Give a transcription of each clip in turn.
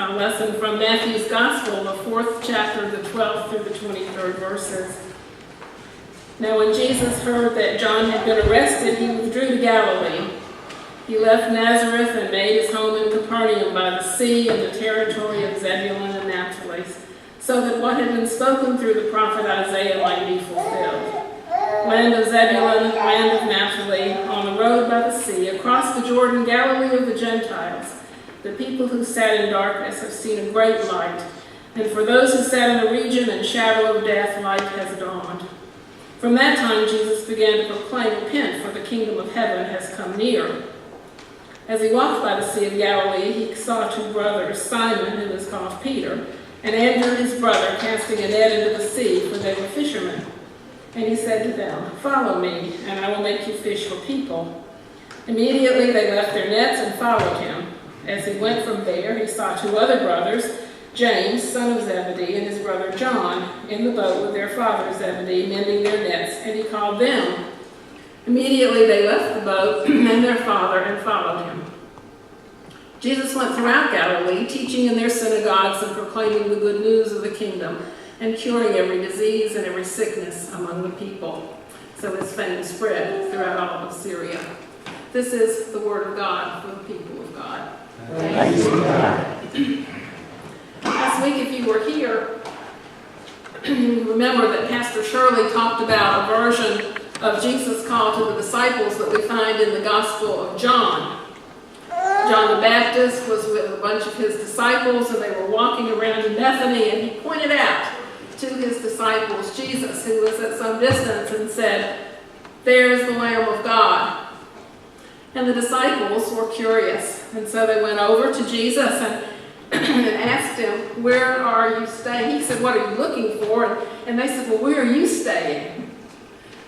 lesson from Matthew's Gospel, the 4th chapter, the 12th through the 23rd verses. Now when Jesus heard that John had been arrested, he withdrew to Galilee. He left Nazareth and made his home in Capernaum by the sea in the territory of Zebulun and Naphtali, so that what had been spoken through the prophet Isaiah might be fulfilled. Land of Zebulun, land of Naphtali, on the road by the sea, across the Jordan, Galilee of the Gentiles. The people who sat in darkness have seen a great light, and for those who sat in the region and shadow of death, light has dawned. From that time Jesus began to proclaim, "Repent, for the kingdom of heaven has come near." As he walked by the Sea of Galilee, he saw two brothers, Simon, who was called Peter, and Andrew his brother, casting a net into the sea, for they were fishermen. And he said to them, "Follow me, and I will make you fish for people." Immediately they left their nets and followed him. As he went from there, he saw two other brothers, James, son of Zebedee, and his brother John, in the boat with their father Zebedee, mending their nets, and he called them. Immediately they left the boat and their father and followed him. Jesus went throughout Galilee, teaching in their synagogues and proclaiming the good news of the kingdom, and curing every disease and every sickness among the people. So his fame spread throughout all of Syria. This is the word of God for the people of God. Thanks be to God. Last week, if you were here, you remember that Pastor Shirley talked about a version of Jesus' call to the disciples that we find in the Gospel of John. John the Baptist was with a bunch of his disciples, and they were walking around in Bethany, and he pointed out to his disciples Jesus, who was at some distance, and said, "There's the Lamb of God." And the disciples were curious, and so they went over to Jesus and asked him, "Where are you staying?" He said, "What are you looking for?" And they said, "Well, where are you staying?"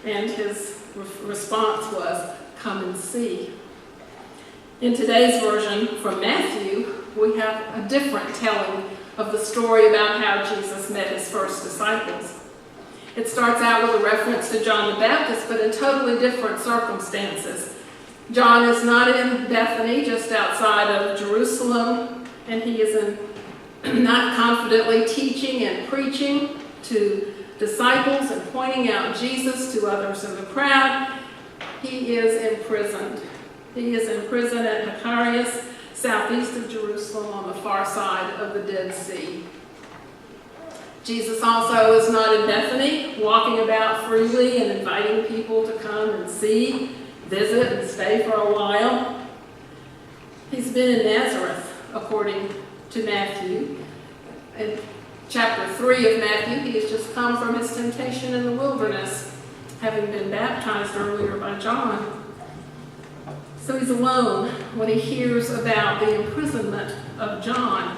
And his response was, "Come and see." In today's version from Matthew, we have a different telling of the story about how Jesus met his first disciples. It starts out with a reference to John the Baptist, but in totally different circumstances. John is not in Bethany, just outside of Jerusalem, and he is not confidently teaching and preaching to disciples and pointing out Jesus to others in the crowd. He is imprisoned. He is in prison at Macarius, southeast of Jerusalem, on the far side of the Dead Sea. Jesus also is not in Bethany, walking about freely and inviting people to come and see, visit, and stay for a while. He's been in Nazareth, according to Matthew. In chapter 3 of Matthew, he has just come from his temptation in the wilderness, having been baptized earlier by John. So he's alone when he hears about the imprisonment of John.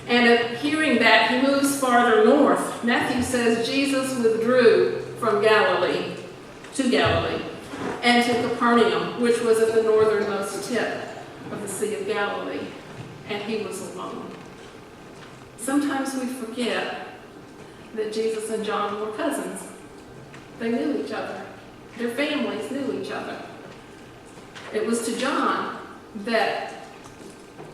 And at hearing that, he moves farther north. Matthew says Jesus withdrew from Galilee to Galilee and to Capernaum, which was at the northernmost tip of the Sea of Galilee, and he was alone. Sometimes we forget that Jesus and John were cousins. They knew each other. Their families knew each other. It was to John that,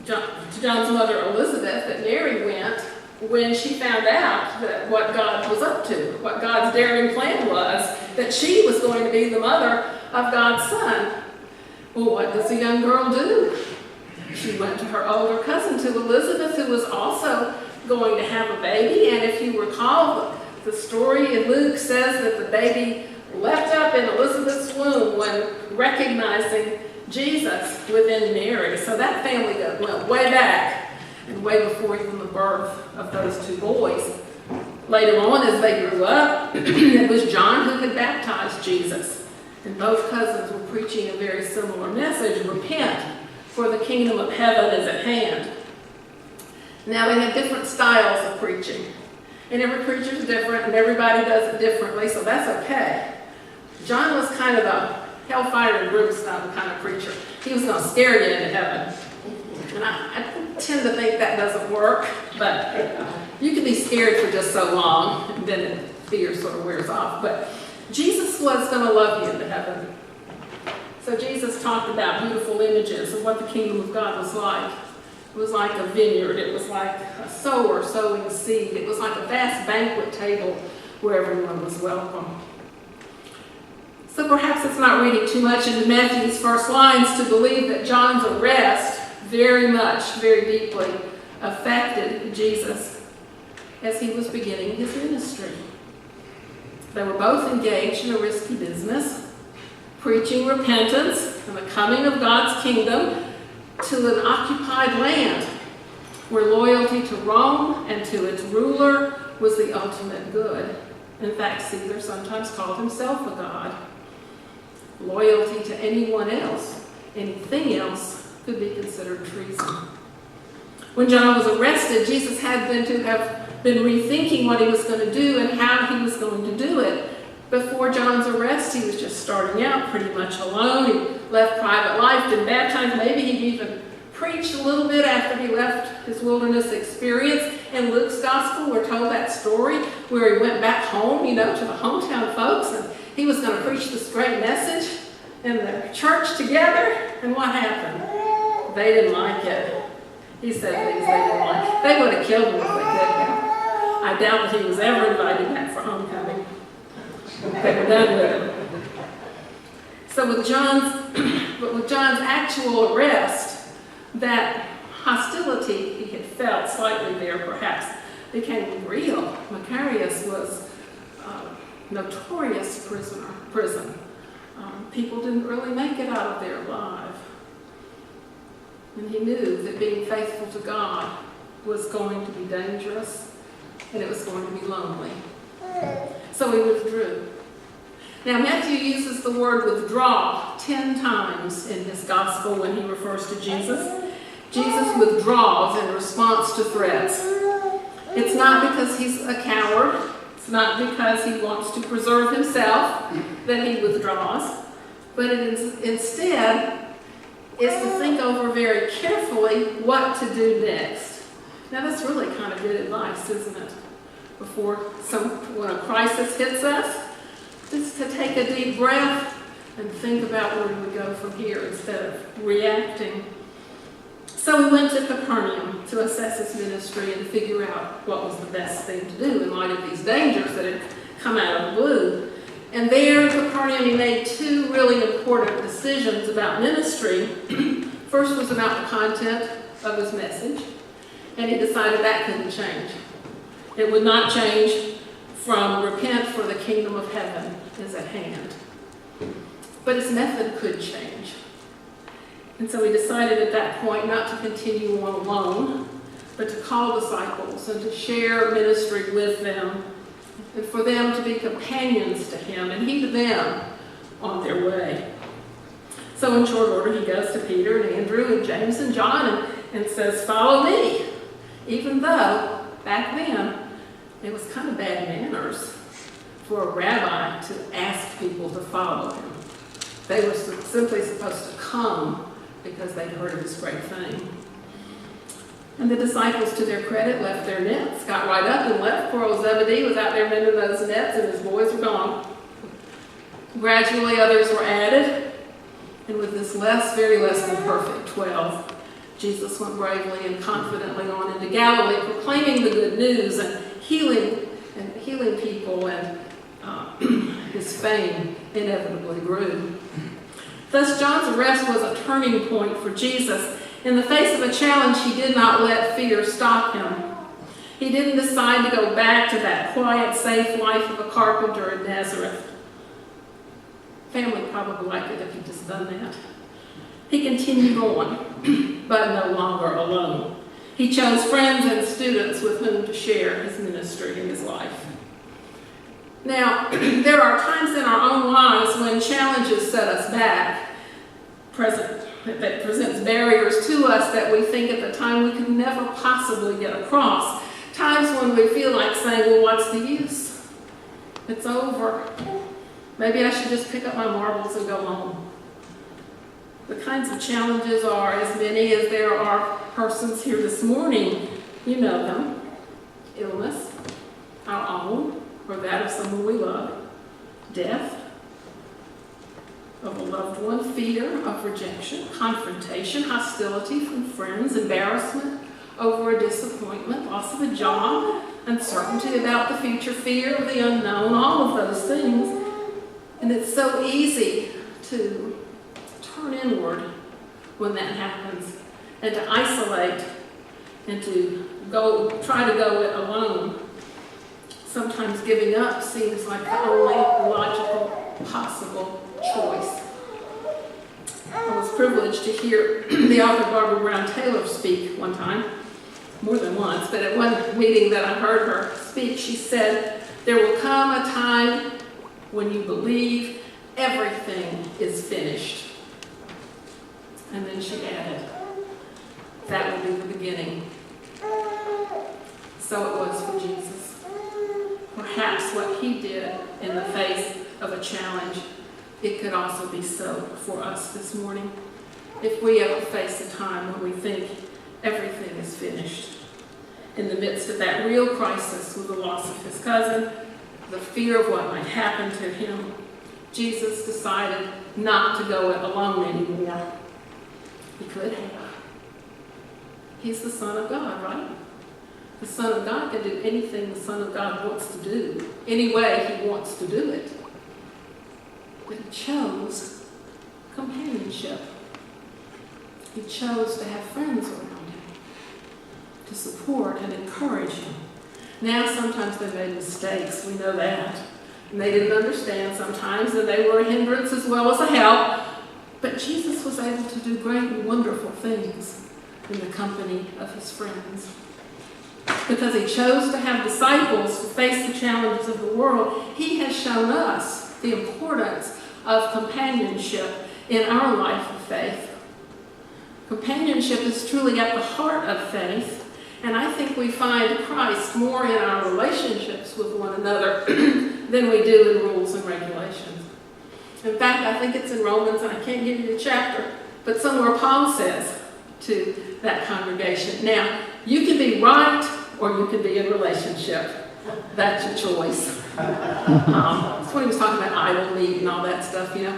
to John's mother Elizabeth, that Mary went when she found out that what God was up to, what God's daring plan was, that she was going to be the mother of God's son. Well, what does a young girl do? She went to her older cousin, to Elizabeth, who was also going to have a baby. And if you recall, the story in Luke says that the baby leapt up in Elizabeth's womb when recognizing Jesus within Mary. So that family went way back and way before even the birth of those two boys. Later on, as they grew up, it was John who had baptized Jesus. And both cousins were preaching a very similar message: repent, for the kingdom of heaven is at hand. Now, they had different styles of preaching. And every preacher is different, and everybody does it differently, so that's okay. John was kind of a hellfire and brimstone kind of preacher. He was going to scare you into heaven. And I tend to think that doesn't work, but you can be scared for just so long, and then fear sort of wears off. But Jesus was going to love you into heaven. So Jesus talked about beautiful images of what the kingdom of God was like. It was like a vineyard. It was like a sower sowing seed. It was like a vast banquet table where everyone was welcome. So perhaps it's not reading too much into Matthew's first lines to believe that John's arrest very deeply affected Jesus as he was beginning his ministry. They were both engaged in a risky business, preaching repentance and the coming of God's kingdom to an occupied land where loyalty to Rome and to its ruler was the ultimate good. In fact, Caesar sometimes called himself a god. Loyalty to anyone else, anything else, could be considered treason. When John was arrested, Jesus had to have been rethinking what he was going to do and how he was going to do it. Before John's arrest, he was just starting out pretty much alone. He left private life, been baptized. Maybe he'd even preached a little bit after he left his wilderness experience. In Luke's gospel, we're told that story where he went back home, to the hometown folks, and he was going to preach this great message in their church together. And what happened? They didn't like it. He said things they didn't like. They would have killed him if they could have. I doubt that he was ever invited back for homecoming. They were done with him. So with John's actual arrest, that hostility he had felt slightly there perhaps became real. Macarius was a notorious prison. People didn't really make it out of there alive. And he knew that being faithful to God was going to be dangerous and it was going to be lonely. So he withdrew. Now, Matthew uses the word withdraw 10 times in his gospel when he refers to Jesus. Jesus withdraws in response to threats. It's not because he's a coward. It's not because he wants to preserve himself that he withdraws. But instead is to think over very carefully what to do next. Now, that's really kind of good advice, isn't it? When a crisis hits us, just to take a deep breath and think about where do we go from here instead of reacting. So we went to Capernaum to assess his ministry and figure out what was the best thing to do in light of these dangers that had come out of the blue. And there in Capernaum he made two really important decisions about ministry. First was about the content of his message, and he decided that couldn't change. It would not change from repent for the kingdom of heaven is at hand. But his method could change. And so he decided at that point not to continue on alone, but to call disciples and to share ministry with them, and for them to be companions to him and he to them on their way. So in short order, he goes to Peter and Andrew and James and John and says, "Follow me," even though back then it was kind of bad manners for a rabbi to ask people to follow him. They were simply supposed to come because they'd heard of his great fame. And the disciples, to their credit, left their nets, got right up and left. Poor old Zebedee was out there mending those nets and his boys were gone. Gradually others were added, and with this very less than perfect 12, Jesus went bravely and confidently on into Galilee, proclaiming the good news and healing people, and his fame inevitably grew. Thus, John's arrest was a turning point for Jesus. In the face of a challenge, he did not let fear stop him. He didn't decide to go back to that quiet, safe life of a carpenter in Nazareth. Family probably liked it if he'd just done that. He continued on, but no longer alone. He chose friends and students with whom to share his ministry and his life. Now, there are times in our own lives when challenges set us back, that presents barriers to us that we think at the time we could never possibly get across. Times when we feel like saying, well, what's the use? It's over. Maybe I should just pick up my marbles and go home. The kinds of challenges are as many as there are persons here this morning. You know them. Illness, our own, or that of someone we love. Death of a loved one, fear of rejection, confrontation, hostility from friends, embarrassment over a disappointment, loss of a job, uncertainty about the future, fear of the unknown, all of those things. And it's so easy to turn inward when that happens and to isolate and to try to go it alone. Sometimes giving up seems like the only logical possible choice. I was privileged to hear the author Barbara Brown Taylor speak one time, more than once, but at one meeting that I heard her speak, she said, "There will come a time when you believe everything is finished." And then she added, "That will be the beginning." So it was for Jesus. Perhaps what he did in the face of a challenge, it could also be so for us this morning. If we ever face a time when we think everything is finished, in the midst of that real crisis with the loss of his cousin, the fear of what might happen to him, Jesus decided not to go it alone anymore. He could have. He's the Son of God, right? The Son of God can do anything the Son of God wants to do, any way he wants to do it. But he chose companionship. He chose to have friends around him, to support and encourage him. Now, sometimes they made mistakes, we know that. And they didn't understand sometimes, and they were a hindrance as well as a help. But Jesus was able to do great and wonderful things in the company of his friends. Because he chose to have disciples to face the challenges of the world, he has shown us the importance of companionship in our life of faith. Companionship is truly at the heart of faith, and I think we find Christ more in our relationships with one another than we do in rules and regulations. In fact, I think it's in Romans, and I can't give you the chapter, but somewhere Paul says to that congregation, "Now, you can be right or you can be in relationship. That's your choice." That's when he was talking about idle meat and all that stuff, you know.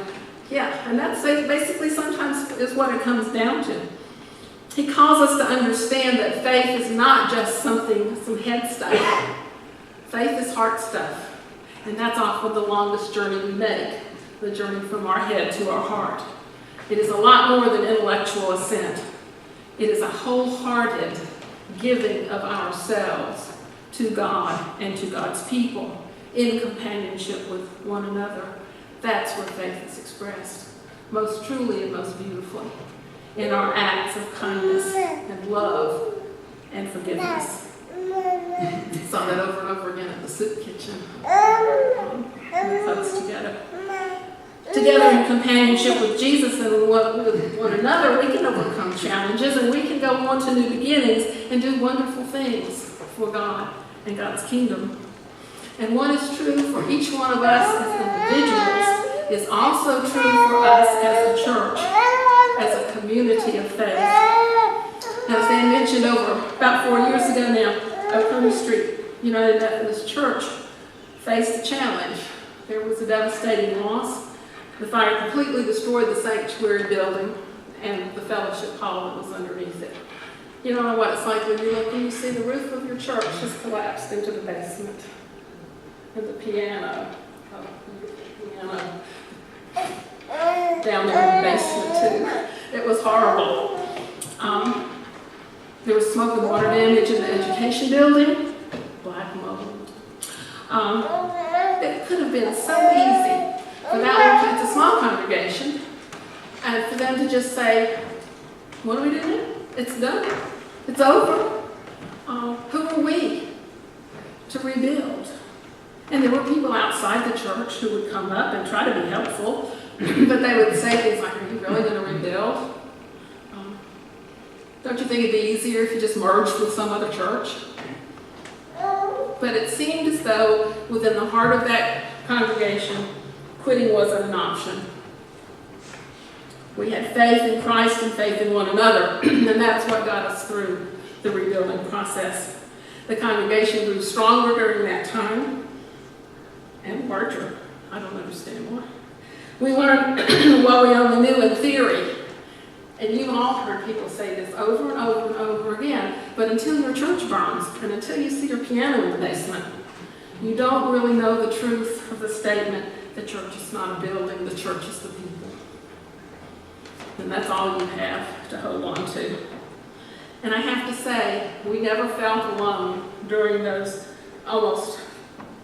Yeah, and that's basically sometimes is what it comes down to. He calls us to understand that faith is not just some head stuff. Faith is heart stuff. And that's often the longest journey we make, the journey from our head to our heart. It is a lot more than intellectual assent. It is a wholehearted giving of ourselves to God and to God's people in companionship with one another. That's where faith is expressed, most truly and most beautifully, in our acts of kindness and love and forgiveness. Saw that over and over again at the soup kitchen. The folks together. Together in companionship with Jesus and with one another, we can overcome challenges and we can go on to new beginnings and do wonderful things for God and God's kingdom. And what is true for each one of us as individuals is also true for us as a church, as a community of faith. As Dan mentioned, over about 4 years ago now, Oconee Street United Methodist Church faced a challenge. There was a devastating loss. The fire completely destroyed the sanctuary building and the fellowship hall that was underneath it. You don't know what it's like when you look and you see the roof of your church just collapsed into the basement. And the piano down there in the basement too. It was horrible. There was smoke and water damage in the education building, black mold. It could have been so easy for that one, it's a small congregation, and for them to just say, "What do we do now? It's done. It's over. Who are we to rebuild?" And there were people outside the church who would come up and try to be helpful, but they would say things like, "Are you really going to rebuild? Don't you think it'd be easier if you just merged with some other church?" But it seemed as though within the heart of that congregation, quitting wasn't an option. We had faith in Christ and faith in one another, and that's what got us through the rebuilding process. The congregation grew stronger during that time and larger. I don't understand why. We learn what we only knew in theory. And you've all heard people say this over and over and over again. But until your church burns, and until you see your piano in the basement, you don't really know the truth of the statement, the church is not a building, the church is the people. And that's all you have to hold on to. And I have to say, we never felt alone during those almost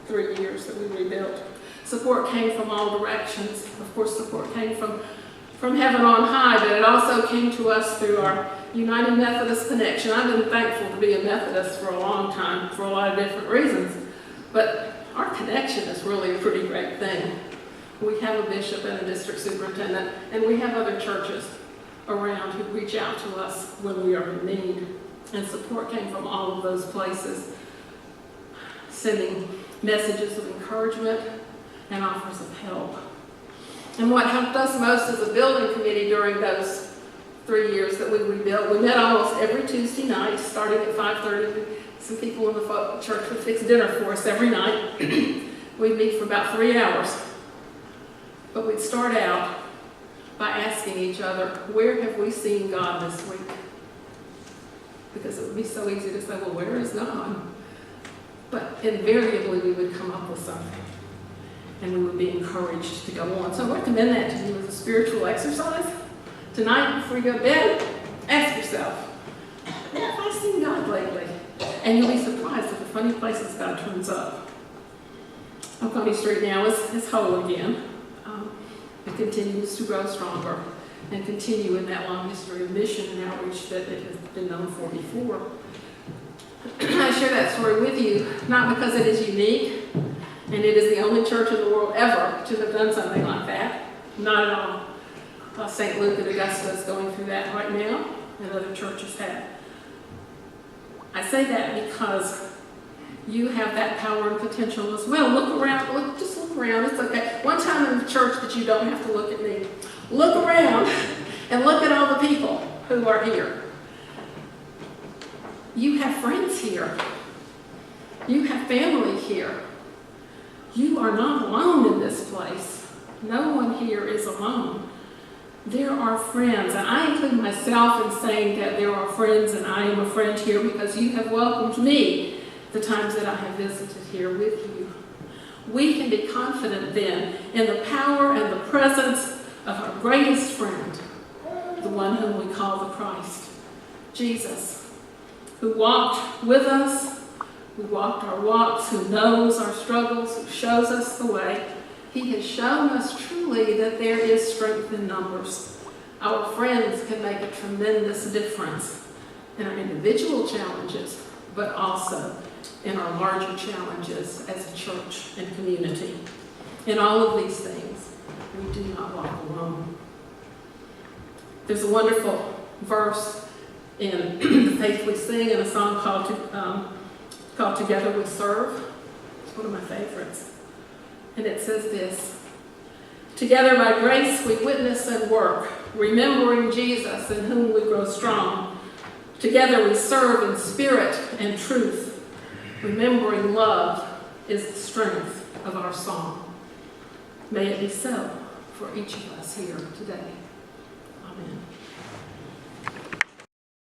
3 years that we rebuilt. Support came from all directions. Of course, support came from heaven on high, but it also came to us through our United Methodist connection. I've been thankful to be a Methodist for a long time for a lot of different reasons, but our connection is really a pretty great thing. We have a bishop and a district superintendent, and we have other churches around who reach out to us when we are in need. And support came from all of those places, sending messages of encouragement and offers of help. And what helped us most as a building committee during those 3 years that we rebuilt, we met almost every Tuesday night, starting at 5:30. Some people in the church would fix dinner for us every night. We'd meet for about 3 hours. But we'd start out by asking each other, where have we seen God this week? Because it would be so easy to say, well, where is God? But invariably we would come up with something, and we would be encouraged to go on. So I recommend that to you as a spiritual exercise. Tonight, before you go to bed, ask yourself, where have I seen God lately? And you'll be surprised at the funny places God turns up. Oconee Street now is whole again. It continues to grow stronger and continue in that long history of mission and outreach that it has been known for before. I share that story with you, not because it is unique, and it is the only church in the world ever to have done something like that. Not at all. St. Luke at Augusta is going through that right now, and other churches have. I say that because you have that power and potential as well. Look around, just look around, it's okay. One time in the church that you don't have to look at me. Look around and look at all the people who are here. You have friends here. You have family here. You are not alone in this place. No one here is alone. There are friends, and I include myself in saying that there are friends, and I am a friend here because you have welcomed me the times that I have visited here with you. We can be confident then in the power and the presence of our greatest friend, the one whom we call the Christ, Jesus, who walked with us, who walked our walks, who knows our struggles, who shows us the way. He has shown us truly that there is strength in numbers. Our friends can make a tremendous difference in our individual challenges, but also in our larger challenges as a church and community. In all of these things, we do not walk alone. There's a wonderful verse in The Faith We Sing in a song called Together We Serve. It's one of my favorites. And it says this: together by grace we witness and work, remembering Jesus in whom we grow strong. Together we serve in spirit and truth, remembering love is the strength of our song. May it be so for each of us here today. Amen.